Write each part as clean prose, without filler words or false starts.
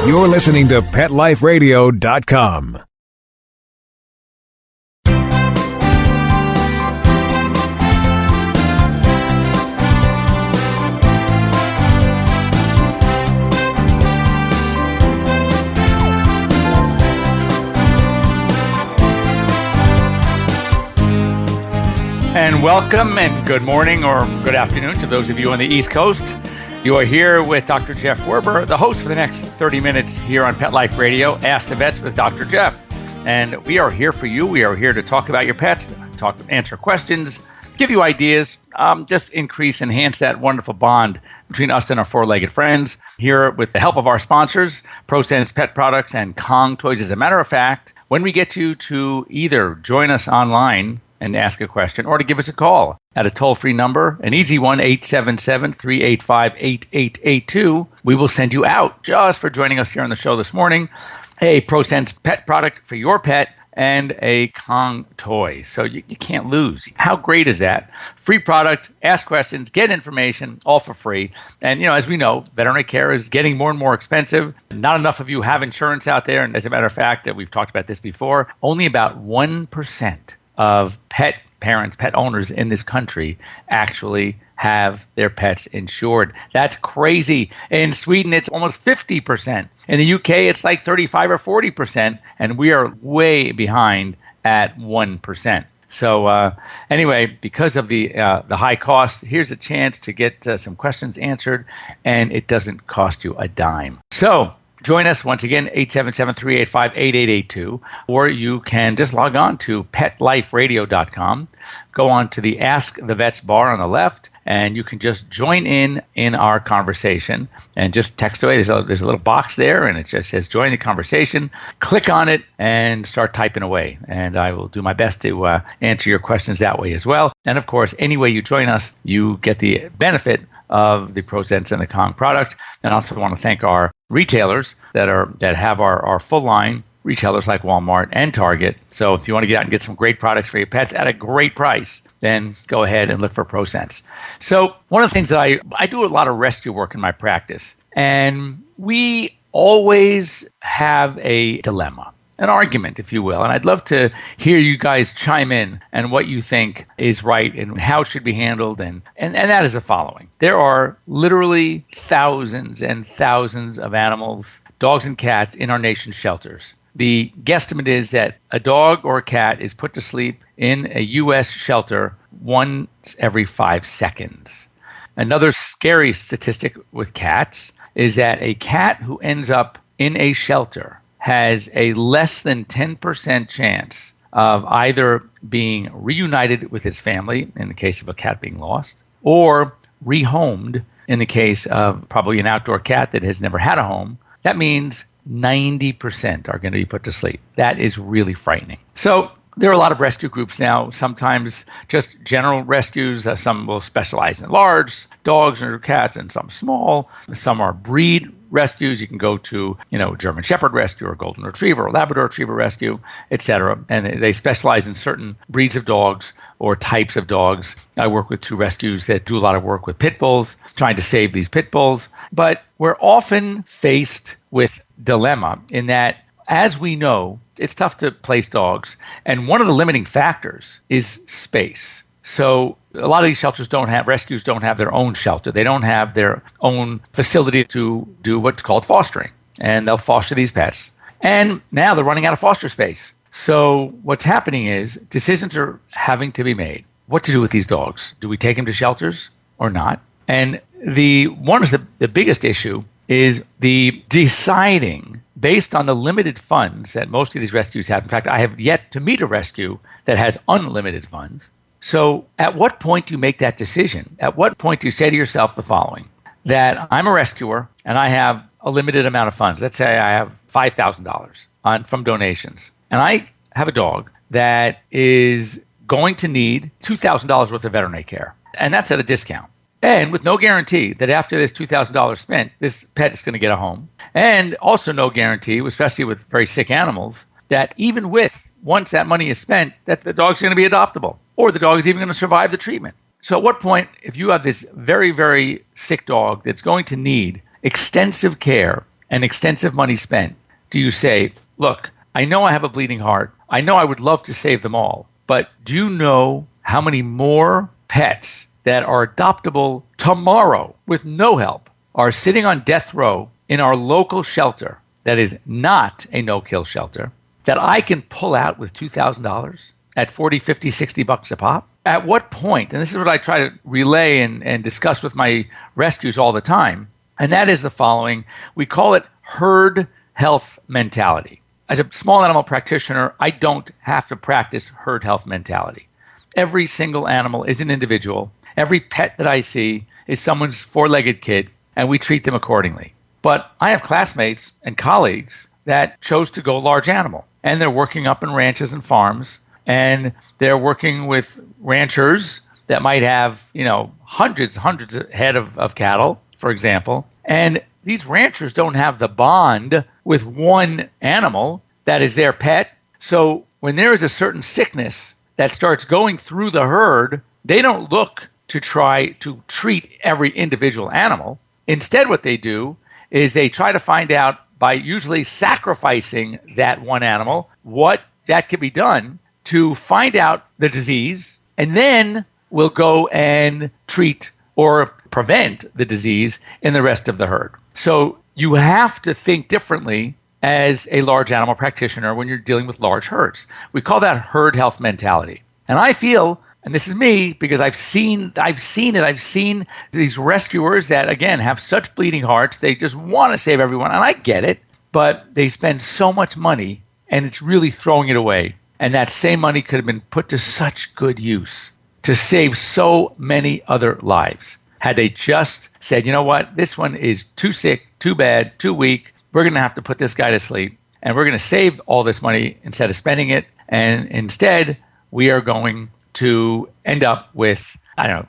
You're listening to PetLifeRadio.com. And welcome and good morning or good afternoon to those of you on the East Coast. You are here with Dr. Jeff Werber, the host for the next 30 minutes here on Pet Life Radio, Ask the Vets with Dr. Jeff. And we are here for you. We are here to talk about your pets, answer questions, give you ideas, just enhance that wonderful bond between us and our four-legged friends. Here with the help of our sponsors, Prosense Pet Products and Kong Toys. As a matter of fact, when we get you to either join us online and ask a question, or to give us a call at a toll-free number, an easy one, 877-385-8882. We will send you out just for joining us here on the show this morning, a Prosense pet product for your pet and a Kong toy. So you can't lose. How great is that? Free product, ask questions, get information, all for free. And, as we know, veterinary care is getting more and more expensive. Not enough of you have insurance out there. And as a matter of fact, we've talked about this before, only about 1% of pet parents, pet owners in this country actually have their pets insured. That's crazy. In Sweden, it's almost 50%. In the UK, it's like 35 or 40%, and we are way behind at 1%. So anyway, because of the high cost, here's a chance to get some questions answered, and it doesn't cost you a dime. So join us once again, 877-385-8882, or you can just log on to PetLifeRadio.com. Go on to the Ask the Vets bar on the left, and you can just join in our conversation and just text away. There's a little box there, and it just says join the conversation. Click on it and start typing away, and I will do my best to answer your questions that way as well. And of course, any way you join us, you get the benefit of the Prosense and the Kong product. And I also want to thank our retailers that have our full line, retailers like Walmart and Target. So if you want to get out and get some great products for your pets at a great price, then go ahead and look for Prosense. So one of the things that I do a lot of rescue work in my practice, and we always have a dilemma, an argument, if you will. And I'd love to hear you guys chime in and what you think is right and how it should be handled. And that is the following. There are literally thousands and thousands of animals, dogs and cats, in our nation's shelters. The guesstimate is that a dog or a cat is put to sleep in a U.S. shelter once every 5 seconds. Another scary statistic with cats is that a cat who ends up in a shelter has a less than 10% chance of either being reunited with its family, in the case of a cat being lost, or rehomed, in the case of probably an outdoor cat that has never had a home. That means 90% are going to be put to sleep. That is really frightening. So there are a lot of rescue groups now, sometimes just general rescues. Some will specialize in large dogs or cats and some small. Some are breed rescues. You can go to, German Shepherd Rescue or Golden Retriever or Labrador Retriever Rescue, etc. And they specialize in certain breeds of dogs or types of dogs. I work with 2 rescues that do a lot of work with pit bulls, trying to save these pit bulls. But we're often faced with dilemma in that, as we know, it's tough to place dogs. And one of the limiting factors is space. So a lot of these rescues don't have their own shelter. They don't have their own facility to do what's called fostering. And they'll foster these pets. And now they're running out of foster space. So what's happening is decisions are having to be made. What to do with these dogs? Do we take them to shelters or not? And the biggest issue is the deciding based on the limited funds that most of these rescues have. In fact, I have yet to meet a rescue that has unlimited funds. So at what point do you make that decision? At what point do you say to yourself the following, that I'm a rescuer and I have a limited amount of funds. Let's say I have $5,000 from donations, and I have a dog that is going to need $2,000 worth of veterinary care, and that's at a discount. And with no guarantee that after this $2,000 spent, this pet is going to get a home. And also no guarantee, especially with very sick animals, that even once that money is spent, that the dog's going to be adoptable or the dog is even going to survive the treatment. So at what point, if you have this very, very sick dog that's going to need extensive care and extensive money spent, do you say, look, I know I have a bleeding heart. I know I would love to save them all. But do you know how many more pets that are adoptable tomorrow with no help are sitting on death row in our local shelter that is not a no-kill shelter that I can pull out with $2,000 at $40, $50, $60 a pop? At what point, and this is what I try to relay and discuss with my rescues all the time, and that is the following. We call it herd health mentality. As a small animal practitioner, I don't have to practice herd health mentality. Every single animal is an individual. Every pet that I see is someone's four-legged kid, and we treat them accordingly. But I have classmates and colleagues that chose to go large animal, and they're working up in ranches and farms, and they're working with ranchers that might have, hundreds of head of cattle, for example. And these ranchers don't have the bond with one animal that is their pet. So when there is a certain sickness that starts going through the herd, they don't look to try to treat every individual animal. Instead, what they do is they try to find out by usually sacrificing that one animal what that can be done to find out the disease, and then we'll go and treat or prevent the disease in the rest of the herd. So you have to think differently as a large animal practitioner when you're dealing with large herds. We call that herd health mentality. And I feel, and this is me because I've seen these rescuers that, again, have such bleeding hearts. They just want to save everyone. And I get it, but they spend so much money and it's really throwing it away. And that same money could have been put to such good use to save so many other lives. Had they just said, you know what, this one is too sick, too bad, too weak. We're going to have to put this guy to sleep. And we're going to save all this money instead of spending it. And instead, we are going to end up with,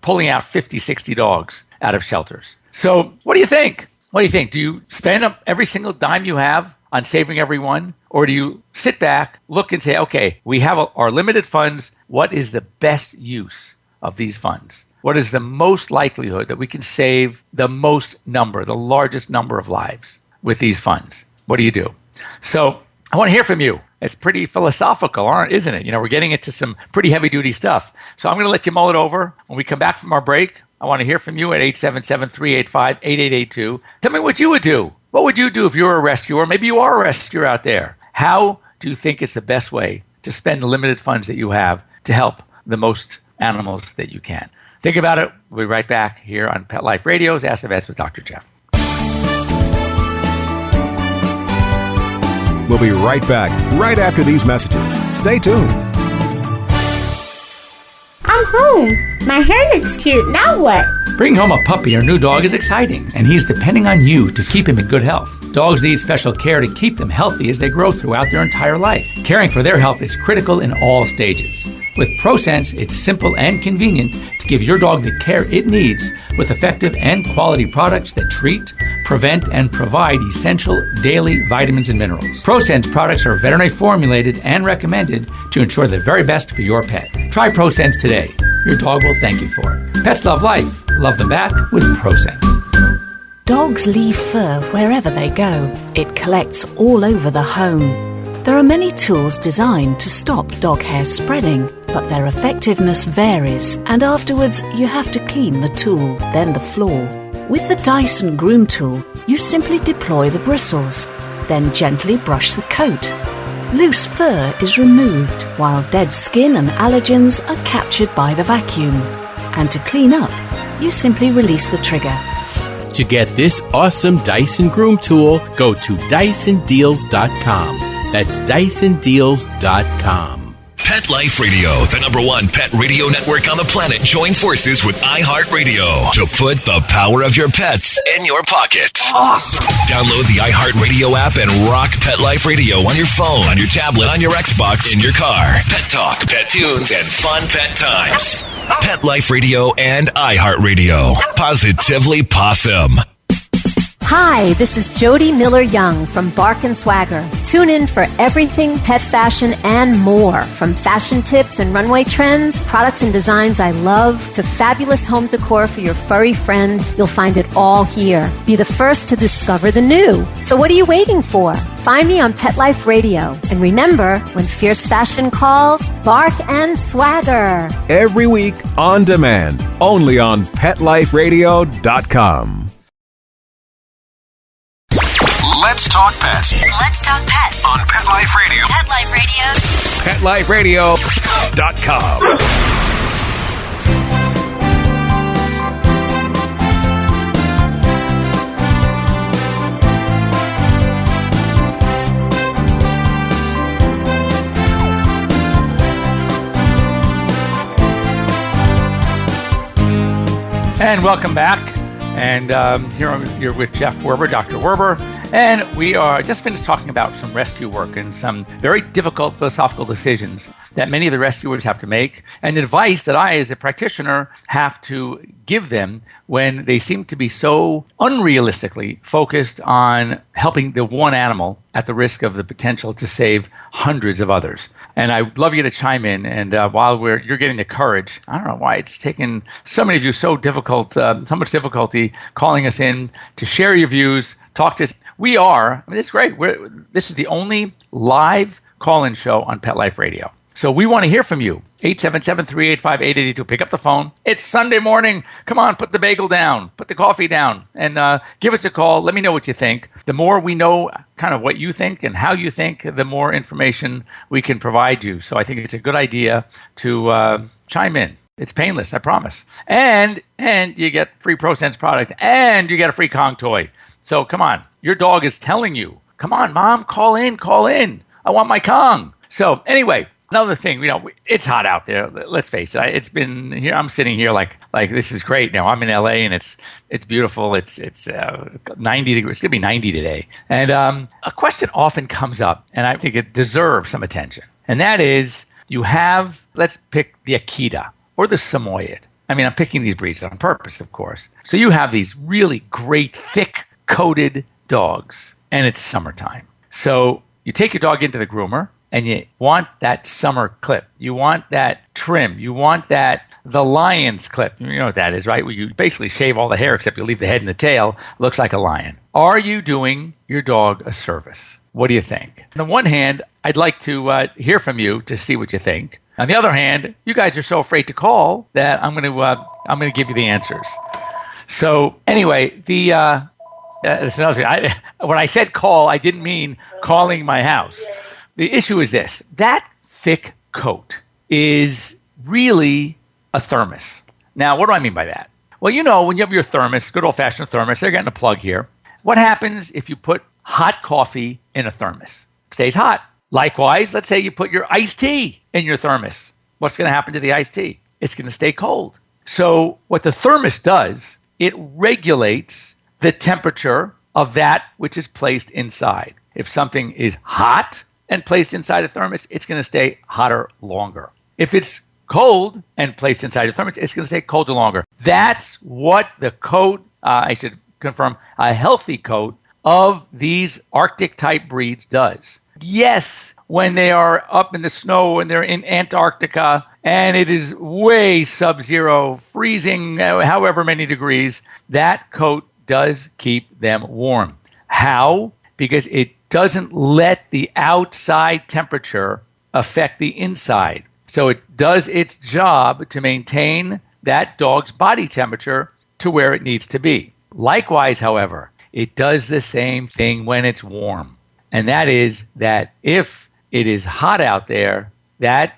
pulling out 50, 60 dogs out of shelters. So what do you think? What do you think? Do you spend up every single dime you have on saving everyone? Or do you sit back, look and say, okay, we have our limited funds. What is the best use of these funds? What is the most likelihood that we can save the largest number of lives with these funds? What do you do? So I want to hear from you. It's pretty philosophical, isn't it? We're getting into some pretty heavy-duty stuff. So I'm going to let you mull it over. When we come back from our break, I want to hear from you at 877-385-8882. Tell me what you would do. What would you do if you were a rescuer? Maybe you are a rescuer out there. How do you think it's the best way to spend the limited funds that you have to help the most animals that you can? Think about it. We'll be right back here on Pet Life Radio's Ask the Vets with Dr. Jeff. We'll be right back, right after these messages. Stay tuned. I'm home. My hair looks cute. Now what? Bringing home a puppy or new dog is exciting, and he's depending on you to keep him in good health. Dogs need special care to keep them healthy as they grow throughout their entire life. Caring for their health is critical in all stages. With Prosense, it's simple and convenient to give your dog the care it needs with effective and quality products that treat, prevent, and provide essential daily vitamins and minerals. Prosense products are veterinary formulated and recommended to ensure the very best for your pet. Try Prosense today. Your dog will thank you for it. Pets love life. Love them back with Prosense. Dogs leave fur wherever they go. It collects all over the home. There are many tools designed to stop dog hair spreading, but their effectiveness varies, and afterwards you have to clean the tool, then the floor. With the Dyson Groom Tool, you simply deploy the bristles, then gently brush the coat. Loose fur is removed, while dead skin and allergens are captured by the vacuum. And to clean up, you simply release the trigger. To get this awesome Dyson Groom Tool, go to DysonDeals.com. That's DysonDeals.com. Pet Life Radio, the #1 pet radio network on the planet, joins forces with iHeartRadio to put the power of your pets in your pocket. Awesome! Download the iHeartRadio app and rock Pet Life Radio on your phone, on your tablet, on your Xbox, in your car. Pet talk, pet tunes, and fun pet times. Pet Life Radio and iHeartRadio. Positively Possum. Hi, this is Jody Miller-Young from Bark and Swagger. Tune in for everything pet fashion and more. From fashion tips and runway trends, products and designs I love, to fabulous home decor for your furry friend, you'll find it all here. Be the first to discover the new. So what are you waiting for? Find me on Pet Life Radio. And remember, when fierce fashion calls, Bark and Swagger. Every week on demand, only on PetLifeRadio.com. Let's talk pets Let's talk pets on Pet Life Radio. Pet Life Radio. PetLifeRadio.com. And welcome back. And you're with Jeff Werber, Dr. Werber, and we are just finished talking about some rescue work and some very difficult philosophical decisions that many of the rescuers have to make, and advice that I, as a practitioner, have to give them when they seem to be so unrealistically focused on helping the one animal at the risk of the potential to save hundreds of others. And I'd love you to chime in. And while you're getting the courage, I don't know why it's taken so many of you so much difficulty calling us in to share your views, talk to us. It's great. This is the only live call-in show on Pet Life Radio. So we want to hear from you. 877-385-8882. Pick up the phone. It's Sunday morning. Come on, put the bagel down. Put the coffee down. And give us a call. Let me know what you think. The more we know kind of what you think and how you think, the more information we can provide you. So I think it's a good idea to chime in. It's painless, I promise. And you get free Prosense product. And you get a free Kong toy. So come on. Your dog is telling you, come on, Mom, call in. I want my Kong. So anyway, another thing, it's hot out there. Let's face it. It's been here. I'm sitting here like this is great. Now I'm in LA and it's beautiful. It's 90 degrees. It's gonna be 90 today. And a question often comes up, and I think it deserves some attention. And that is, let's pick the Akita or the Samoyed. I mean, I'm picking these breeds on purpose, of course. So you have these really great, thick-coated dogs, and it's summertime. So you take your dog into the groomer, and you want that summer clip. You want that trim. You want the lion's clip. You know what that is, right? Where you basically shave all the hair except you leave the head and the tail. Looks like a lion. Are you doing your dog a service? What do you think? On the one hand, I'd like to hear from you to see what you think. On the other hand, you guys are so afraid to call that I'm going to give you the answers. So anyway, that's another thing. When I said call, I didn't mean calling my house. The issue is this. That thick coat is really a thermos. Now, what do I mean by that? Well, when you have your thermos, good old-fashioned thermos, they're getting a plug here. What happens if you put hot coffee in a thermos? It stays hot. Likewise, let's say you put your iced tea in your thermos. What's going to happen to the iced tea? It's going to stay cold. So what the thermos does, it regulates the temperature of that which is placed inside. If something is hot and placed inside a thermos, it's going to stay hotter longer. If it's cold and placed inside a thermos, it's going to stay colder longer. That's what the coat, I should confirm, a healthy coat of these Arctic type breeds does. Yes, when they are up in the snow and they're in Antarctica and it is way sub-zero, freezing, however many degrees, that coat does keep them warm. How? Because it doesn't let the outside temperature affect the inside. So it does its job to maintain that dog's body temperature to where it needs to be. Likewise, however, it does the same thing when it's warm. And that is that if it is hot out there, that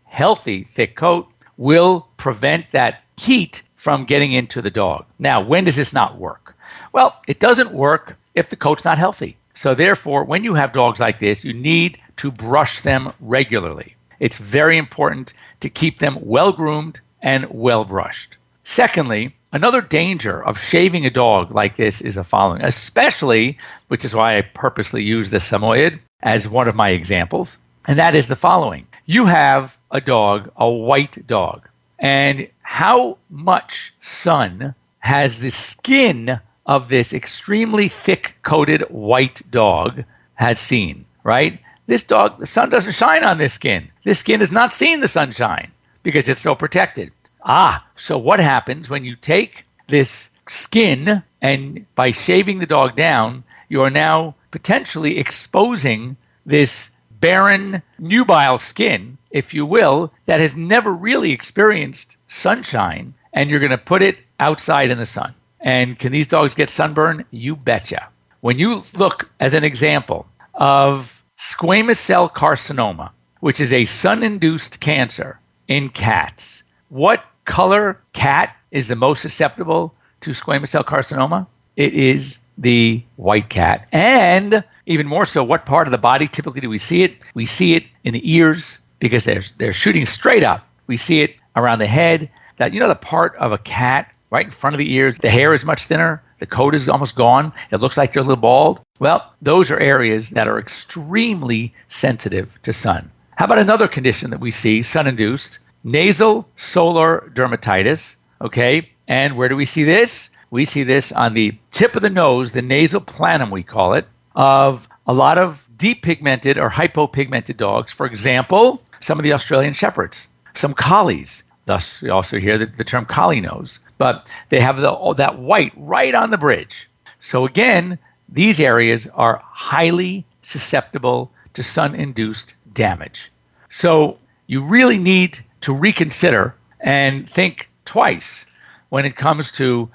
healthy thick coat will prevent that heat from getting into the dog. Now, when does this not work? Well, it doesn't work if the coat's not healthy. So therefore, when you have dogs like this, you need to brush them regularly. It's very important to keep them well-groomed and well-brushed. Secondly, another danger of shaving a dog like this is the following, especially, which is why I purposely use the Samoyed as one of my examples, and that is the following. You have a dog, a white dog, and how much sun has the skin of this extremely thick-coated white dog has seen, right? This dog, the sun doesn't shine on this skin. This skin has not seen the sunshine because it's so protected. So what happens when you take this skin and by shaving the dog down, you are now potentially exposing this barren, nubile skin, if you will, that has never really experienced sunshine, and you're going to put it outside in the sun. And can these dogs get sunburn? You betcha. When you look, as an example, of squamous cell carcinoma, which is a sun-induced cancer in cats, what color cat is the most susceptible to squamous cell carcinoma? It is the white cat. And even more so, what part of the body typically do we see it? We see it in the ears because they're shooting straight up. We see it around the head. That, the part of a cat right in front of the ears, the hair is much thinner, the coat is almost gone, it looks like they're a little bald. Well, those are areas that are extremely sensitive to sun. How about another condition that we see, sun-induced? Nasal solar dermatitis, okay? And where do we see this? We see this on the tip of the nose, the nasal planum we call it, of a lot of depigmented or hypopigmented dogs. For example, some of the Australian Shepherds, some collies. Thus, we also hear the term collie nose. But they have that white right on the bridge. So again, these areas are highly susceptible to sun-induced damage. So you really need to reconsider and think twice when it comes to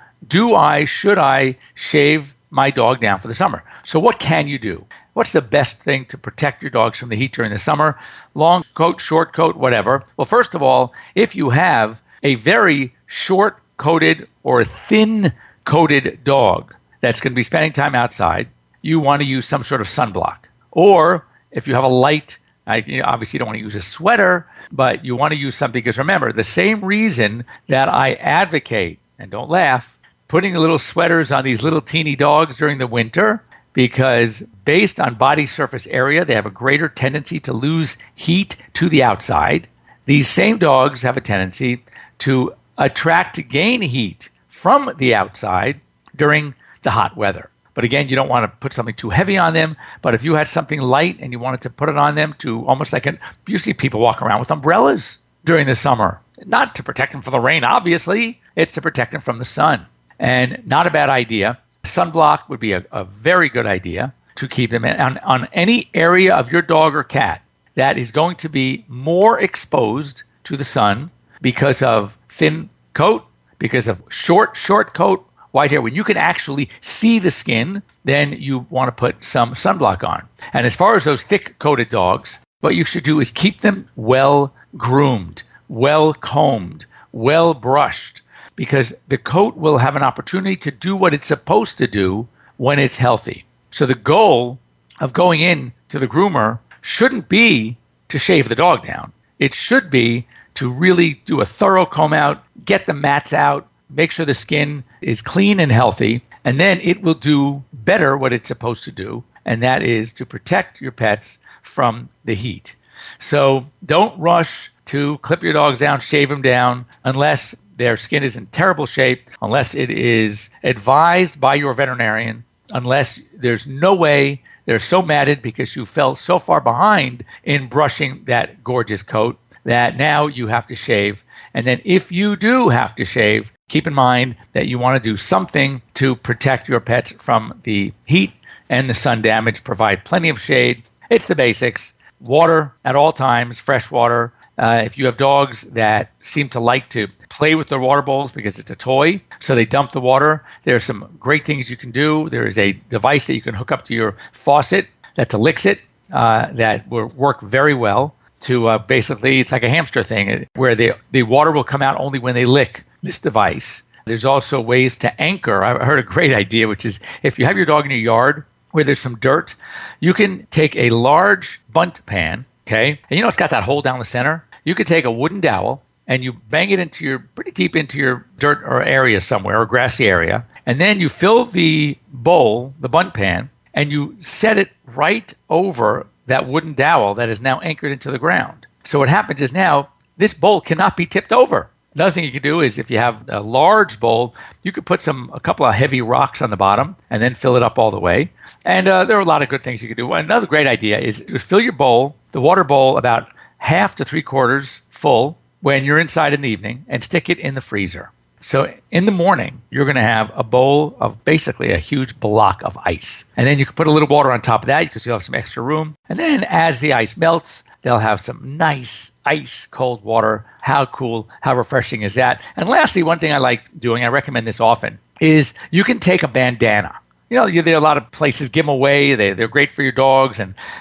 should I shave my dog down for the summer? So what can you do? What's the best thing to protect your dogs from the heat during the summer? Long coat, short coat, whatever. Well, first of all, if you have a very short-coated or thin-coated dog that's going to be spending time outside, you want to use some sort of sunblock. Or if you have a light, obviously you don't want to use a sweater, but you want to use something, because remember, the same reason that I advocate, and don't laugh, putting the little sweaters on these little teeny dogs during the winter, because based on body surface area, they have a greater tendency to lose heat to the outside. These same dogs have a tendency to gain heat from the outside during the hot weather. But again, you don't want to put something too heavy on them. But if you had something light and you wanted to put it on them to almost you see people walk around with umbrellas during the summer. Not to protect them from the rain, obviously. It's to protect them from the sun. And not a bad idea. Sunblock would be a very good idea to keep them on any area of your dog or cat that is going to be more exposed to the sun because of thin coat, because of short coat, white hair. When you can actually see the skin, then you want to put some sunblock on. And as far as those thick-coated dogs, what you should do is keep them well groomed, well combed, well brushed, because the coat will have an opportunity to do what it's supposed to do when it's healthy. So the goal of going in to the groomer shouldn't be to shave the dog down. It should be to really do a thorough comb out, get the mats out, make sure the skin is clean and healthy, and then it will do better what it's supposed to do, and that is to protect your pets from the heat. So don't rush to clip your dogs down, shave them down, unless their skin is in terrible shape, unless it is advised by your veterinarian, unless there's no way they're so matted because you fell so far behind in brushing that gorgeous coat that now you have to shave. And then if you do have to shave, keep in mind that you want to do something to protect your pets from the heat and the sun damage. Provide plenty of shade. It's the basics. Water at all times, fresh water. If you have dogs that seem to like to play with their water bowls because it's a toy, so they dump the water, there are some great things you can do. There is a device that you can hook up to your faucet that's a Lixit that will work very well to basically, it's like a hamster thing where the water will come out only when they lick this device. There's also ways to anchor. I heard a great idea, which is if you have your dog in your yard where there's some dirt, you can take a large bunt pan, okay? And it's got that hole down the center. You could take a wooden dowel and you bang it pretty deep into your dirt or area somewhere, or grassy area. And then you fill the bowl, the bunt pan, and you set it right over that wooden dowel that is now anchored into the ground. So what happens is now this bowl cannot be tipped over. Another thing you could do is if you have a large bowl, you could put a couple of heavy rocks on the bottom and then fill it up all the way. And there are a lot of good things you could do. Another great idea is to fill your bowl, the water bowl, about half to 3/4 full when you're inside in the evening, and stick it in the freezer. So in the morning, you're going to have a bowl of basically a huge block of ice. And then you can put a little water on top of that because you'll have some extra room. And then as the ice melts, they'll have some nice ice cold water. How cool, how refreshing is that? And lastly, one thing I like doing, I recommend this often, is you can take a bandana. There are a lot of places give them away. They're great for your dogs.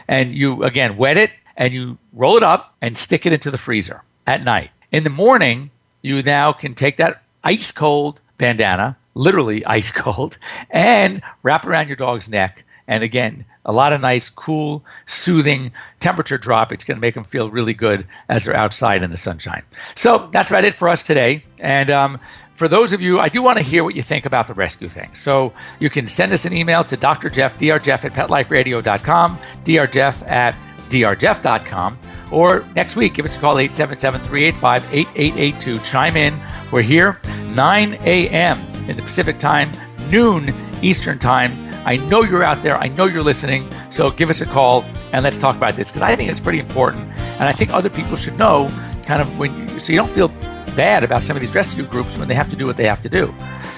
And you, again, wet it and you roll it up and stick it into the freezer at night. In the morning, you now can take that ice cold bandana, literally ice cold, and wrap around your dog's neck. And again, a lot of nice, cool, soothing temperature drop. It's going to make them feel really good as they're outside in the sunshine. So that's about it for us today. And for those of you, I do want to hear what you think about the rescue thing. So you can send us an email to Dr. Jeff, drjeff at petliferadio.com, drjeff@drjeff.com. Or next week, give us a call, 877-385-8882. Chime in. We're here 9 a.m. in the Pacific time, noon Eastern time. I know you're out there. I know you're listening. So give us a call and let's talk about this because I think it's pretty important. And I think other people should know so you don't feel bad about some of these rescue groups when they have to do what they have to do.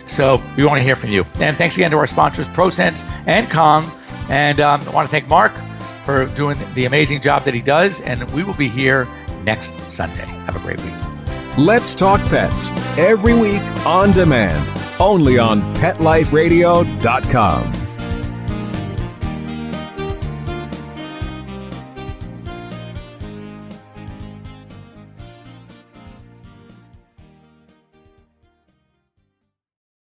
So we want to hear from you. And thanks again to our sponsors, Prosense and Kong. And I want to thank Mark for doing the amazing job that he does. And we will be here next Sunday. Have a great week. Let's Talk Pets, every week on demand, only on PetLifeRadio.com.